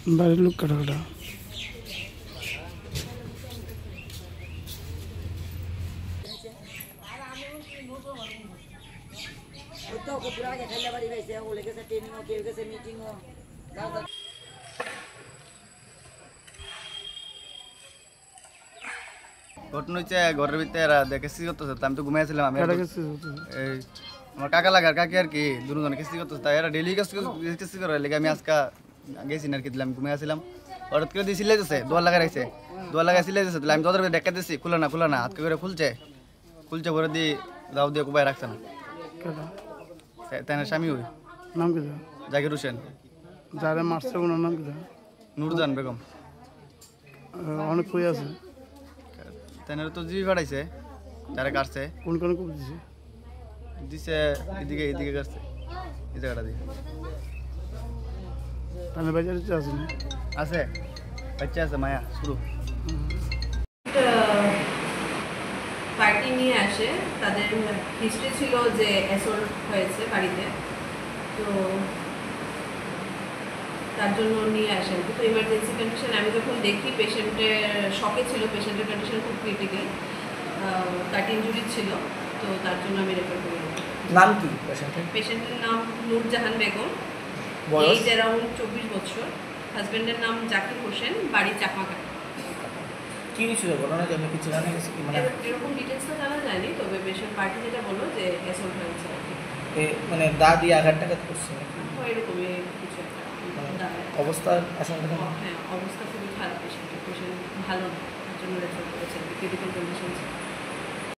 বাড়ির লোক কাটা কাটা ঘটনা হচ্ছে ঘরের ভিতরে এরা দেখে কিস্তি করতেছে, আমি তো ঘুমাইছিলাম। আমি কাটা গেছে এই আমার কাকা লাগার কাকি আর কি দুজনে কিস্তি করতেছে, তাই এরা ডেলি কিস্তি করে লেগে আমি আজকে গেছি না আর কি, দিলাম ঘুমাইছিলাম। হঠাৎ করে দিয়ে সিলাই দিচ্ছে, দোয়ার লাগাই রাখছে, দোয়ার লাগাই সিলাই দিচ্ছে, আমি তোদের দেখা দিচ্ছি খুলে না হাতকে করে খুলছে করে দিয়ে দাও দিয়ে কুবাই রাখছে না। কাটা তাই না স্বামী ওই নাম কি জাকির হোসেন, যারা মারছে ওনার নাম কি নুরজান বেগম। অনেক কই আছে তাই না তো জিবি পাঠাইছে, যারা কাটছে কোন কোন কবি দিছে দিছে এদিকে কাটছে, এই জায়গাটা দিয়ে তাহলে বাজারে আছে না আছে, বাচ্চা আছে মায়া শুরু। পার্টি নিয়ে আসে, তাদের হিস্ট্রি ছিল যে অ্যাসল্ট হয়েছে বাড়িতে, তো তার জন্য নিয়ে আসেন। তো ইমার্জেন্সি কন্ডিশন আমি যখন দেখি পেশেন্টের শকে ছিল, পেশেন্টের কন্ডিশন খুব ক্রিটিক্যাল, কাট ইঞ্জুরি ছিল, তো তার জন্য আমি রেফার করি। নাম কি পেশেন্টের নাম নূরজাহান বেগম, এজ অ্যারাউন্ড 24 বছর। হাজব্যান্ডের নাম জাকির হোসেন, বাড়ি চাকমাঘাট। কি ছিল ঘটনা জানি কিছু জানা গেছে কি মানে এরকম ডিটেলসটা জানা যায়নি, তবে পেশেন্ট পার্টি যেটা বললো যে অ্যাসল্ট হয়েছে আর কি, মানে দা দিয়ে আঘাতটা করছে নাকি এরকমই কিছু একটা অবস্থা আশঙ্কা কেমন? হ্যাঁ, অবস্থা খুবই খারাপ পেশেন্ট ভালো না, তার জন্য রেফার করেছেন, ক্রিটিক্যাল কন্ডিশন।